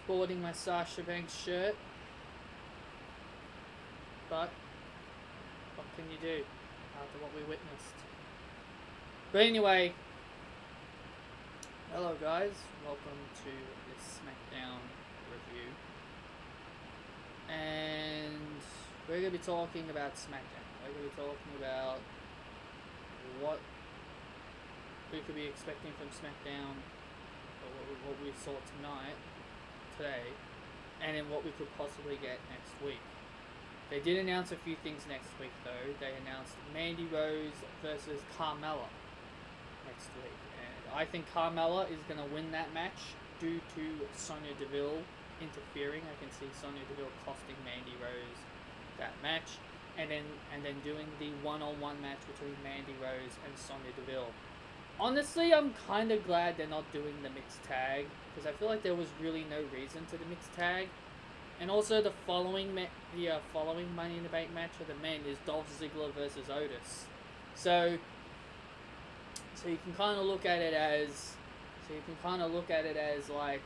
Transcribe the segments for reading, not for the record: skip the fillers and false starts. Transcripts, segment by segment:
sporting my Sasha Banks shirt. But what can you do after what we witnessed? But anyway, hello guys, welcome to this Smackdown review. And we're going to be talking about Smackdown. We're going to be talking about what we could be expecting from Smackdown, or what we saw today, and then what we could possibly get next week. They did announce a few things next week though. They announced Mandy Rose versus Carmela next week. And I think Carmela is going to win that match due to Sonya Deville interfering. I can see Sonya Deville costing Mandy Rose that match. And then doing the one-on-one match between Mandy Rose and Sonya Deville. Honestly, I'm kind of glad they're not doing the mixed tag, because I feel like there was really no reason to the mixed tag. And also the following Money in the Bank match for the men is Dolph Ziggler versus Otis. So you can kind of look at it as, like,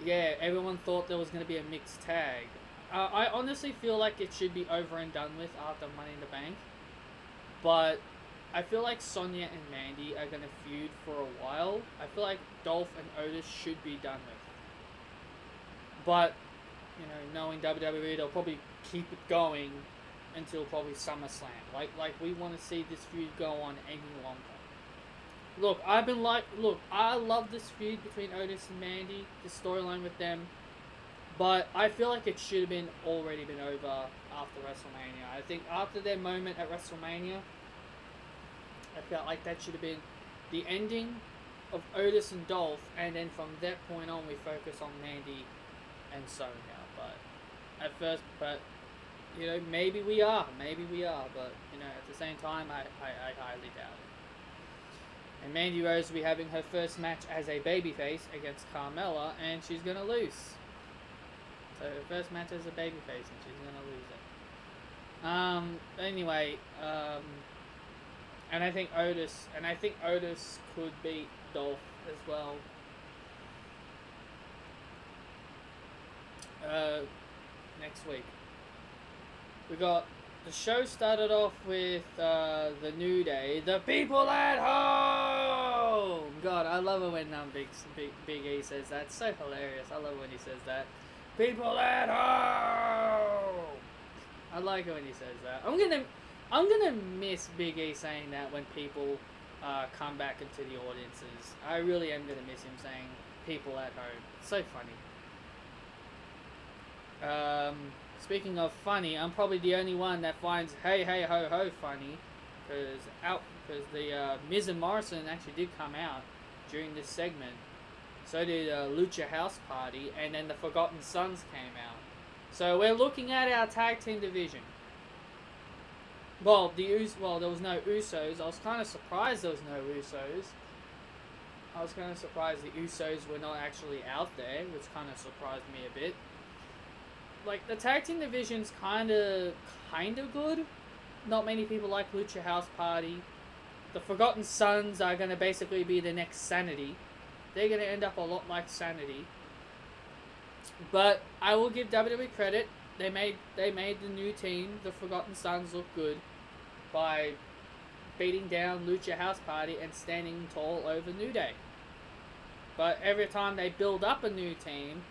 yeah, everyone thought there was going to be a mixed tag. I honestly feel like it should be over and done with after Money in the Bank. But I feel like Sonya and Mandy are going to feud for a while. I feel like Dolph and Otis should be done with. But, you know, knowing WWE, they'll probably keep it going until probably SummerSlam. Like we want to see this feud go on any longer. Look, I love this feud between Otis and Mandy, the storyline with them. But I feel like it should have already been over after WrestleMania. I think after their moment at WrestleMania, I felt like that should have been the ending of Otis and Dolph, and then from that point on we focus on Mandy and Sonya. But you know, maybe we are, but you know, at the same time, I highly doubt it. And Mandy Rose will be having her first match as a babyface against Carmela, and she's gonna lose. So her first match as a babyface, and she's gonna lose it. Anyway, and I think Otis could beat Dolph as well. Next week. We got the show started off with the New Day, the people at home. God, I love it when Big E says that. It's so hilarious. I love it when he says that. People at home. I like it when he says that. I'm gonna miss Big E saying that when people come back into the audiences. I really am gonna miss him saying people at home. It's so funny. Speaking of funny, I'm probably the only one that finds hey hey ho ho funny, because the Miz and Morrison actually did come out during this segment. So did Lucha House Party, and then the Forgotten Sons came out. So we're looking at our tag team division. Well, there was no Usos. I was kind of surprised there was no Usos. I was kind of surprised the Usos were not actually out there, which kind of surprised me a bit. Like, the tag team division's kind of good. Not many people like Lucha House Party. The Forgotten Sons are going to basically be the next Sanity. They're going to end up a lot like Sanity. But I will give WWE credit. They made the new team, the Forgotten Sons, look good by beating down Lucha House Party and standing tall over New Day. But every time they build up a new team,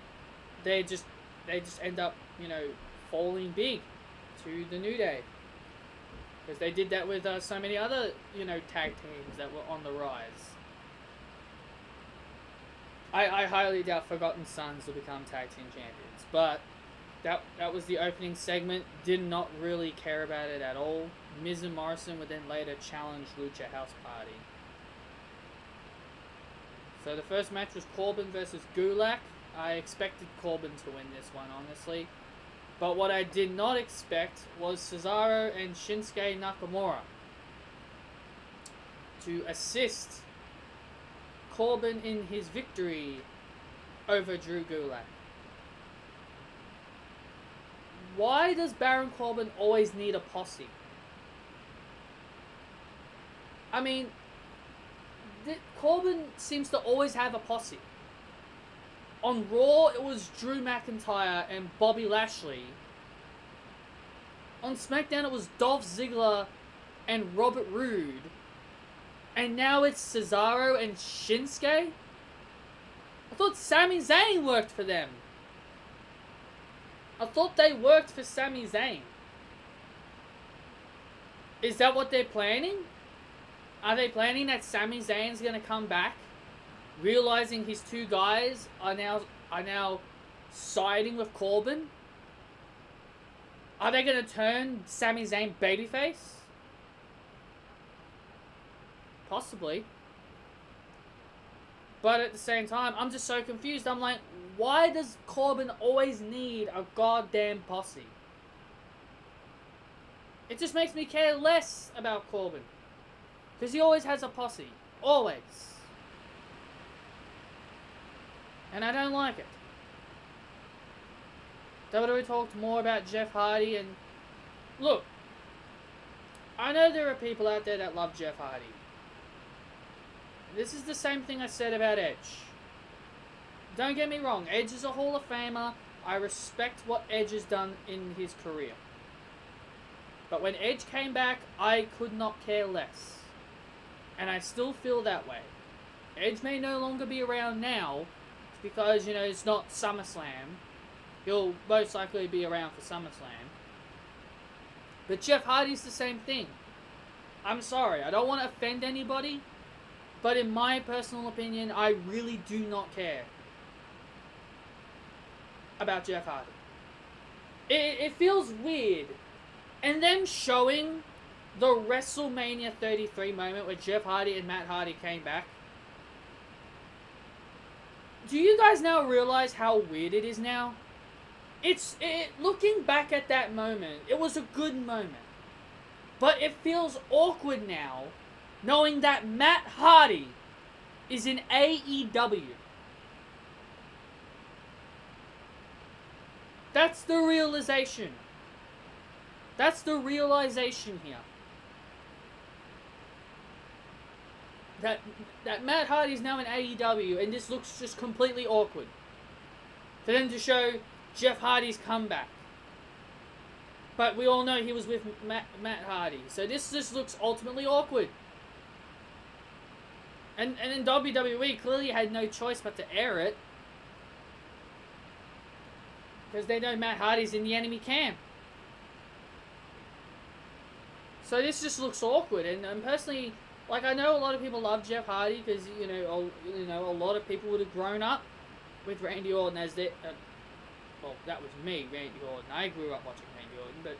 they just end up, you know, falling big to the New Day. Because they did that with so many other, you know, tag teams that were on the rise. I highly doubt Forgotten Sons will become tag team champions. But that was the opening segment. Did not really care about it at all. Miz and Morrison would then later challenge Lucha House Party. So the first match was Corbin versus Gulick. I expected Corbin to win this one, honestly. But what I did not expect was Cesaro and Shinsuke Nakamura to assist Corbin in his victory over Drew Gulick. Why does Baron Corbin always need a posse? I mean, Corbin seems to always have a posse. On Raw, it was Drew McIntyre and Bobby Lashley. On SmackDown, it was Dolph Ziggler and Robert Roode. And now it's Cesaro and Shinsuke? I thought Sami Zayn worked for them. I thought they worked for Sami Zayn. Is that what they're planning? Are they planning that Sami Zayn's gonna come back, realizing his two guys are now siding with Corbin? Are they gonna turn Sami Zayn babyface? Possibly. But at the same time, I'm just so confused. I'm like, why does Corbin always need a goddamn posse? It just makes me care less about Corbin. Because he always has a posse. Always. And I don't like it. WWE talked more about Jeff Hardy and... Look. I know there are people out there that love Jeff Hardy. This is the same thing I said about Edge. Don't get me wrong. Edge is a Hall of Famer. I respect what Edge has done in his career. But when Edge came back, I could not care less. And I still feel that way. Edge may no longer be around now because, you know, it's not SummerSlam. He'll most likely be around for SummerSlam. But Jeff Hardy's the same thing. I'm sorry, I don't want to offend anybody, but in my personal opinion, I really do not care about Jeff Hardy. It feels weird. And them showing the WrestleMania 33 moment where Jeff Hardy and Matt Hardy came back. Do you guys now realize how weird it is now? Looking back at that moment, it was a good moment. But it feels awkward now, knowing that Matt Hardy is in AEW. That's the realization. That's the realization here. That Matt Hardy's now in AEW, and this looks just completely awkward. For them to show Jeff Hardy's comeback. But we all know he was with Matt Hardy. So this just looks ultimately awkward. And then WWE clearly had no choice but to air it. Because they know Matt Hardy's in the enemy camp. So this just looks awkward. And personally, like, I know a lot of people love Jeff Hardy because, you know, a lot of people would have grown up with Randy Orton as their... well, that was me, Randy Orton. I grew up watching Randy Orton. But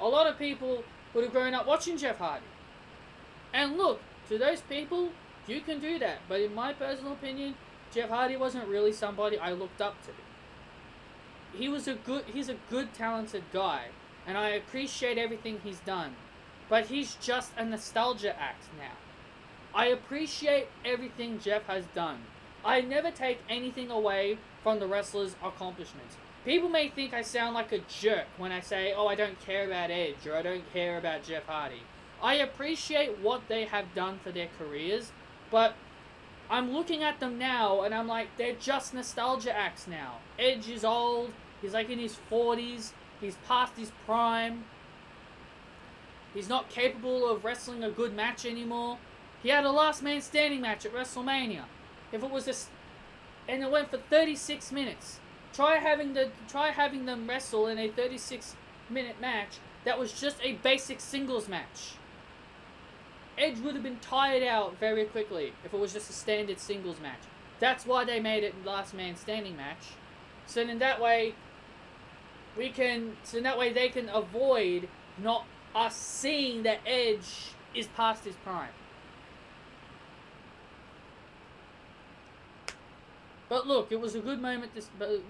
a lot of people would have grown up watching Jeff Hardy. And look, to those people, you can do that. But in my personal opinion, Jeff Hardy wasn't really somebody I looked up to. He's a good, talented guy. And I appreciate everything he's done. But he's just a nostalgia act now. I appreciate everything Jeff has done. I never take anything away from the wrestler's accomplishments. People may think I sound like a jerk when I say, oh, I don't care about Edge or I don't care about Jeff Hardy. I appreciate what they have done for their careers, but I'm looking at them now and I'm like, they're just nostalgia acts now. Edge is old. He's like in his 40s. He's past his prime. He's not capable of wrestling a good match anymore. He had a last man standing match at WrestleMania. If it was this, and it went for 36 minutes. Try having them wrestle in a 36-minute match that was just a basic singles match. Edge would have been tired out very quickly if it was just a standard singles match. That's why they made it last man standing match. So in that way, they can avoid not us seeing that Edge is past his prime. But look, it was a good moment to, but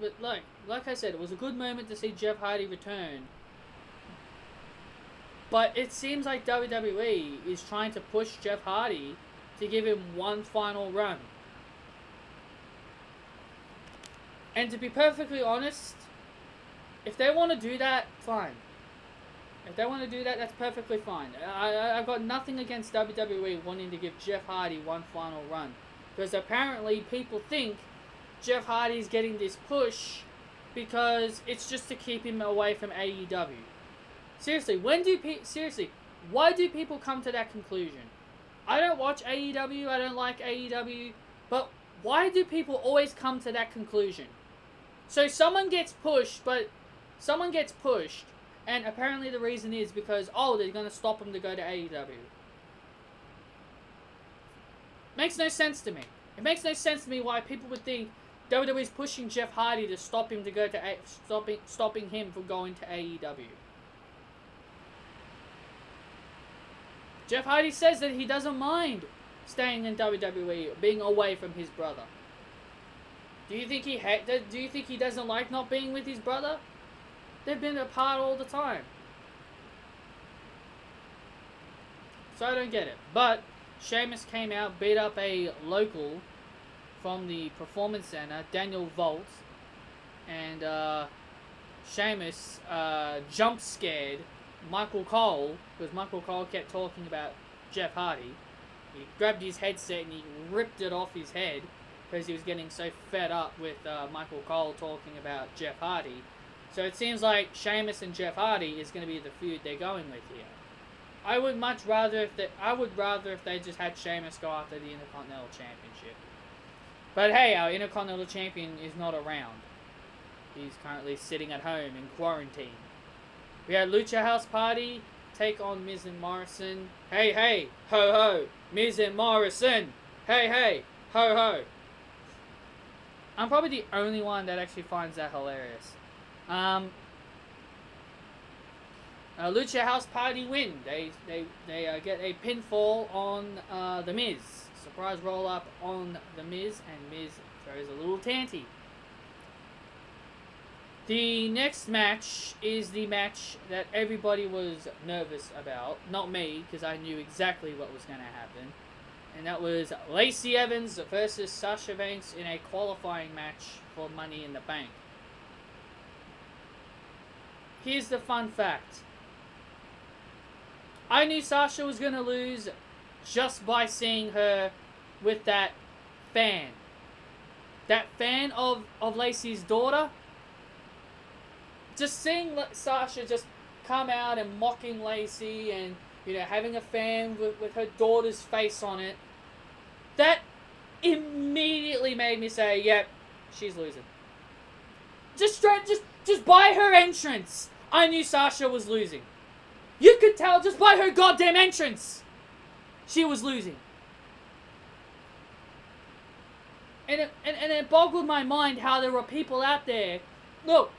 like I said, it was a good moment to see Jeff Hardy return. But it seems like WWE is trying to push Jeff Hardy to give him one final run. And to be perfectly honest, if they want to do that, fine. If they want to do that, that's perfectly fine. I've got nothing against WWE wanting to give Jeff Hardy one final run. Because apparently people think Jeff Hardy's getting this push because it's just to keep him away from AEW. Seriously, why do people come to that conclusion? I don't watch AEW, I don't like AEW, but why do people always come to that conclusion? So someone gets pushed, and apparently the reason is because, they're going to stop him to go to AEW. Makes no sense to me. It makes no sense to me why people would think WWE's pushing Jeff Hardy to stop him to go to stopping him from going to AEW. Jeff Hardy says that he doesn't mind staying in WWE, being away from his brother. Do you think he doesn't like not being with his brother? They've been apart all the time. So I don't get it. But Sheamus came out, beat up a local from the Performance Center, Daniel Volt, and Sheamus jump scared Michael Cole, because Michael Cole kept talking about Jeff Hardy. He grabbed his headset and he ripped it off his head because he was getting so fed up with Michael Cole talking about Jeff Hardy. So it seems like Sheamus and Jeff Hardy is going to be the feud they're going with here. I would rather if they just had Sheamus go after the Intercontinental Championship. But hey, our Intercontinental Champion is not around. He's currently sitting at home in quarantine. We had Lucha House Party take on Miz and Morrison. Hey, hey, ho, ho, Miz and Morrison. Hey, hey, ho, ho. I'm probably the only one that actually finds that hilarious. Lucha House Party win. They get a pinfall on The Miz. Surprise roll up on The Miz, and Miz throws a little tanty. The next match is the match that everybody was nervous about. Not me, because I knew exactly what was going to happen. And that was Lacey Evans versus Sasha Banks in a qualifying match for Money in the Bank. Here's the fun fact. I knew Sasha was going to lose just by seeing her with that fan. That fan of Lacey's daughter. Just seeing Sasha just come out and mocking Lacey and, having a fan with her daughter's face on it. That immediately made me say, yep, she's losing. Just by her entrance, I knew Sasha was losing. You could tell just by her goddamn entrance, she was losing. And it boggled my mind how there were people out there. Look,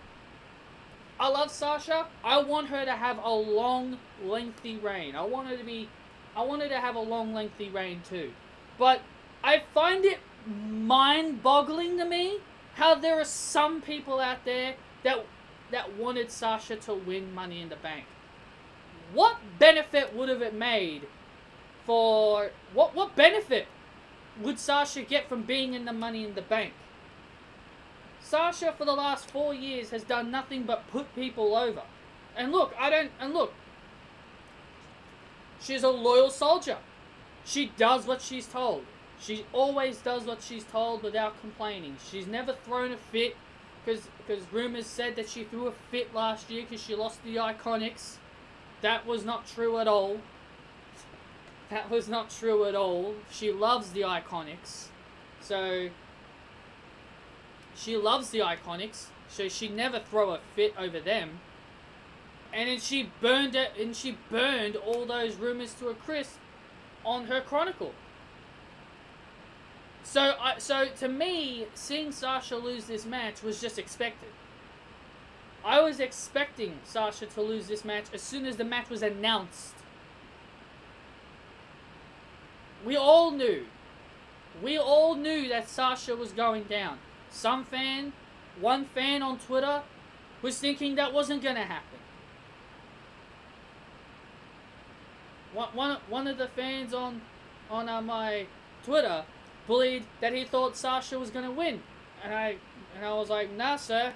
I love Sasha. I want her to have a long, lengthy reign. I want her to have a long, lengthy reign too. But I find it mind-boggling to me how there are some people out there that wanted Sasha to win Money in the Bank. What benefit would have it made for... What benefit would Sasha get from being in the Money in the Bank? Sasha, for the last 4 years, has done nothing but put people over. And look, she's a loyal soldier. She does what she's told. She always does what she's told without complaining. She's never thrown a fit, because rumors said that she threw a fit last year because she lost the Iconics. That was not true at all. That was not true at all. She loves the Iconics. So... She loves the Iconics, so she'd never throw a fit over them. And then she burned it, and she burned all those rumors to a crisp on her Chronicle. So to me, seeing Sasha lose this match was just expected. I was expecting Sasha to lose this match as soon as the match was announced. We all knew that Sasha was going down. One fan on Twitter was thinking that wasn't going to happen. One of the fans on my Twitter bullied that he thought Sasha was going to win. And I was like, nah sir,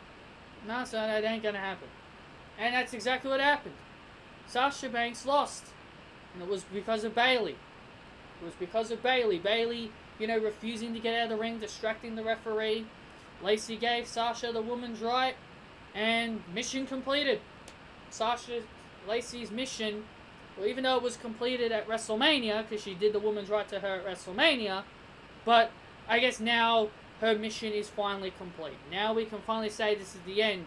that ain't going to happen. And that's exactly what happened. Sasha Banks lost. And it was because of Bayley. Bayley, refusing to get out of the ring, distracting the referee. Lacey gave Sasha the woman's right, and mission completed. Lacey's mission, well, even though it was completed at WrestleMania, because she did the woman's right to her at WrestleMania, but I guess now her mission is finally complete. Now we can finally say this is the end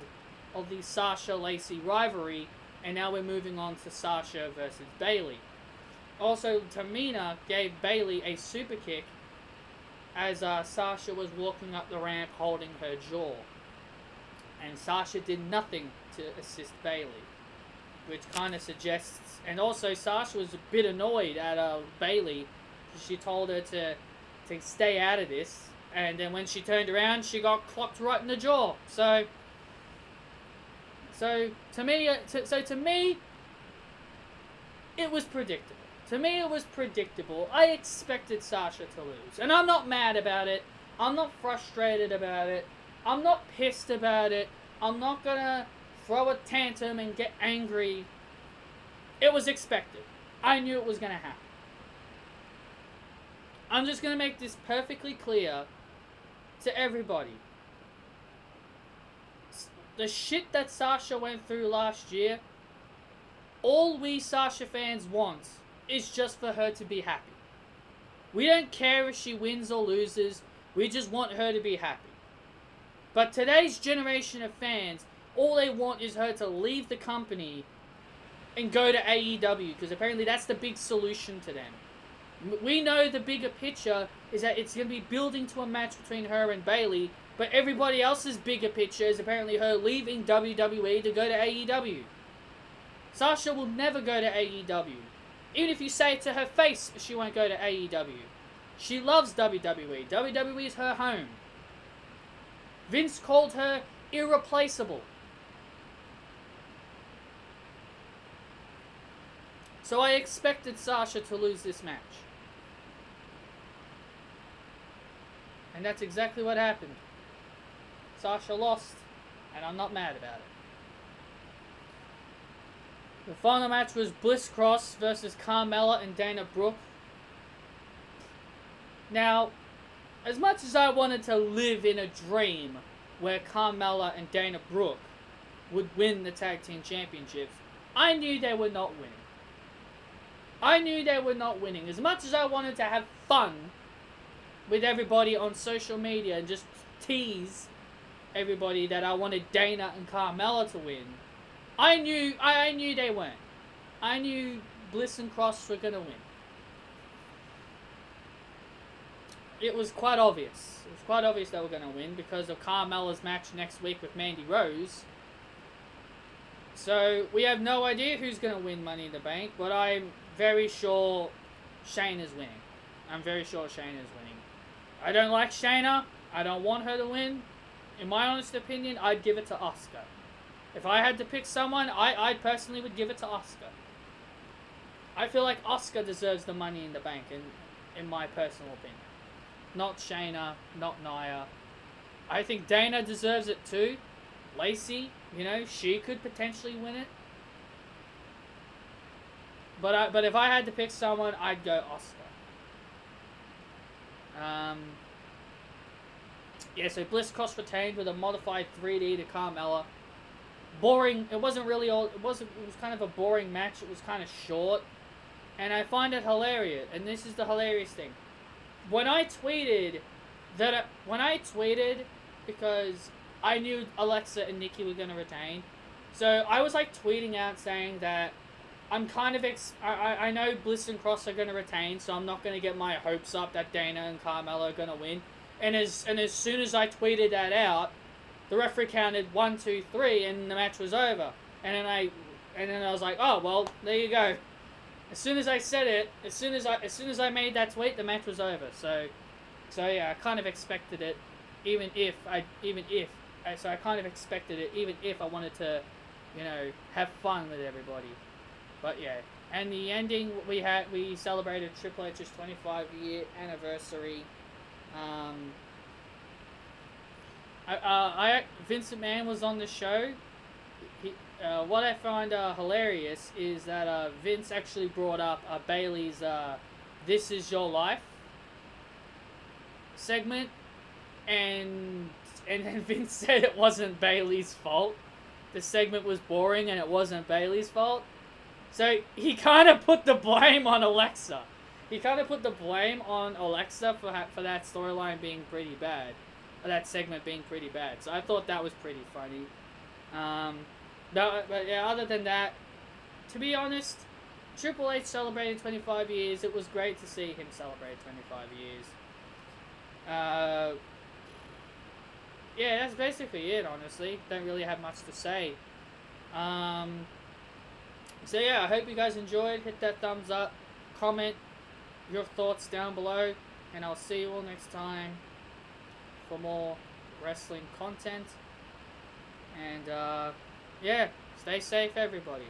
of the Sasha-Lacey rivalry, and now we're moving on to Sasha versus Bayley. Also, Tamina gave Bayley a super kick as Sasha was walking up the ramp holding her jaw. And Sasha did nothing to assist Bayley, which kind of suggests... And also, Sasha was a bit annoyed at Bayley. She told her to stay out of this. And then when she turned around, she got clocked right in the jaw. So to me, it was predictable. To me, it was predictable. I expected Sasha to lose. And I'm not mad about it. I'm not frustrated about it. I'm not pissed about it. I'm not gonna throw a tantrum and get angry. It was expected. I knew it was gonna happen. I'm just gonna make this perfectly clear to everybody. The shit that Sasha went through last year, all we Sasha fans want is just for her to be happy. We don't care if she wins or loses. We just want her to be happy. But today's generation of fans, all they want is her to leave the company and go to AEW, because apparently that's the big solution to them. We know the bigger picture is that it's going to be building to a match between her and Bayley, but everybody else's bigger picture is apparently her leaving WWE to go to AEW. Sasha will never go to AEW. Even if you say it to her face, she won't go to AEW. She loves WWE. WWE is her home. Vince called her irreplaceable. So I expected Sasha to lose this match. And that's exactly what happened. Sasha lost, and I'm not mad about it. The final match was BlissCross versus Carmela and Dana Brooke. Now, as much as I wanted to live in a dream where Carmela and Dana Brooke would win the Tag Team Championships, I knew they were not winning. I knew they were not winning. As much as I wanted to have fun with everybody on social media and just tease everybody that I wanted Dana and Carmela to win, I knew they weren't. I knew Bliss and Cross were going to win. It was quite obvious. It was quite obvious they were going to win because of Carmela's match next week with Mandy Rose. So, we have no idea who's going to win Money in the Bank, but I'm very sure Shayna's winning. I'm very sure Shayna's winning. I don't like Shayna. I don't want her to win. In my honest opinion, I'd give it to Asuka. If I had to pick someone, I personally would give it to Asuka. I feel like Asuka deserves the Money in the Bank, in my personal opinion. Not Shayna, not Nia. I think Dana deserves it too. Lacey, she could potentially win it. But if I had to pick someone, I'd go Asuka. So BlissCross retained with a modified 3D to Carmela. Boring. It wasn't really all. It was kind of a boring match. It was kind of short, and I find it hilarious. And this is the hilarious thing. When I tweeted because I knew Alexa and Nikki were gonna retain, so I was like tweeting out saying that I'm kind of I know Bliss and Cross are gonna retain, so I'm not gonna get my hopes up that Dana and Carmela are gonna win. And as soon as I tweeted that out, the referee counted 1, 2, 3, and the match was over. And then I was like, oh well, there you go. As soon as I said it, as soon as I made that tweet, the match was over. So yeah, I kind of expected it, even if I kind of expected it, even if I wanted to, have fun with everybody. But yeah, and the ending we celebrated Triple H's 25-year anniversary. Vince McMahon was on the show. What I find hilarious is that Vince actually brought up Bayley's "This Is Your Life" segment, and and then Vince said it wasn't Bayley's fault. The segment was boring and it wasn't Bayley's fault. So he kind of put the blame on Alexa. He kind of put the blame on Alexa for that storyline being pretty bad. Or that segment being pretty bad. So I thought that was pretty funny. But yeah, other than that, to be honest, Triple H celebrating 25 years. It was great to see him celebrate 25 years. Yeah, that's basically it, honestly. Don't really have much to say. So yeah, I hope you guys enjoyed. Hit that thumbs up. Comment your thoughts down below. And I'll see you all next time for more wrestling content. And yeah, stay safe, everybody.